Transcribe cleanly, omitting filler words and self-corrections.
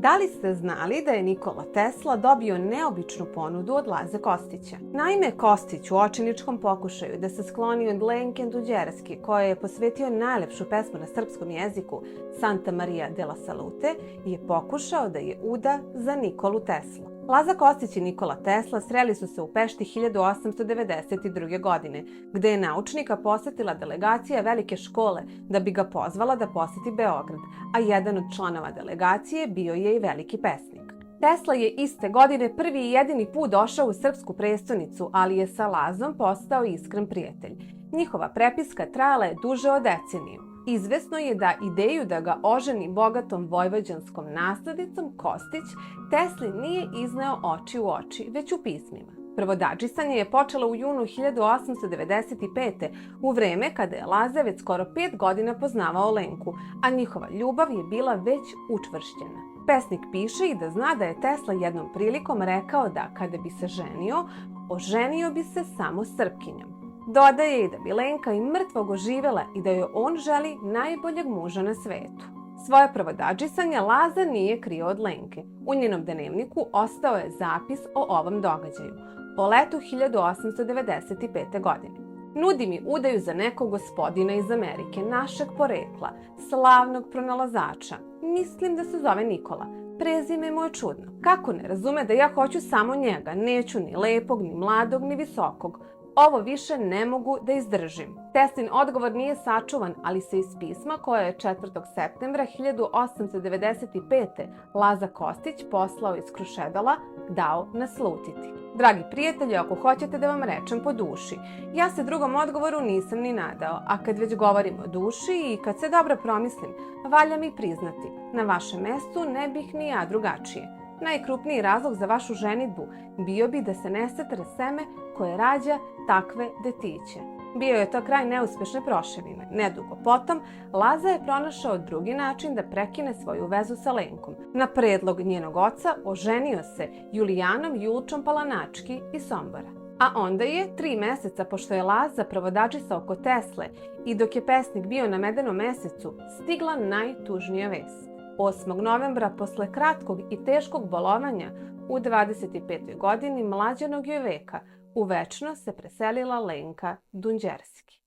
Da li ste znali da je Nikola Tesla dobio neobičnu ponudu od Laze Kostića? Naime, Kostić u očajničkom pokušaju da se skloni od Lenke Dunđerski, koja je posvetio najlepšu pesmu na srpskom jeziku Santa Maria della Salute, je pokušao da je uda za Nikolu Teslu. Laza Kostić i Nikola Tesla sreli su se u Pešti 1892. godine, gde je naučnika posetila delegacija velike škole da bi ga pozvala da poseti Beograd, a jedan od članova delegacije bio je i veliki pesnik. Tesla je iste godine prvi i jedini put došao u srpsku prestonicu, ali je sa Lazom postao iskren prijatelj. Njihova prepiska trajala je duže od deceniju. Izvesno je da ideju da ga oženi bogatom vojvođanskom naslednicom Kostić Tesli nije izneo oči u oči, već u pismima. Prvodadžisanje je počelo u junu 1895. u vreme kada je Laza već skoro 5 godina poznavao Lenku, a njihova ljubav je bila već učvršćena. Pesnik piše i da zna da je Tesla jednom prilikom rekao da kada bi se ženio, oženio bi se samo Srpkinjom. Dodaje i da bi Lenka i mrtvog oživela i da joj on želi najboljeg muža na svetu. Svoje prvodadžisanje Laza nije krio od Lenke. U njenom dnevniku ostao je zapis o ovom događaju, po letu 1895. godine. Nudi mi udaju za nekog gospodina iz Amerike, našeg porekla, slavnog pronalazača. Mislim da se zove Nikola. Prezime mu je čudno. Kako ne razume da ja hoću samo njega, neću ni lepog, ni mladog, ni visokog. Ovo više ne mogu da izdržim. Teslin odgovor nije sačuvan, ali se iz pisma koje je 4. septembra 1895. Laza Kostić poslao iz Krušedala dao naslutiti. Dragi prijatelji, ako hoćete da vam rečem po duši, ja se drugom odgovoru nisam ni nadao, a kad već govorim o duši i kad se dobro promislim, valja mi priznati, na vašem mestu ne bih ni ja drugačije. Najkrupniji razlog za vašu ženidbu bio bi da se ne setre seme koje rađa takve detiće. Bio je to kraj neuspešne proševine. Nedugo potom, Laza je pronašao drugi način da prekine svoju vezu sa Lenkom. Na predlog njenog oca oženio se Julijanom Julčom Palanački iz Sombora. A onda je, 3 meseca pošto je Laza prvodadžisao kod Tesle i dok je pesnik bio na Medenom mesecu, stigla najtužnija vest. 8. novembra, posle kratkog i teškog bolovanja, u 25. godini mlađenog joj veka, u večno se preselila Lenka Dunđerski.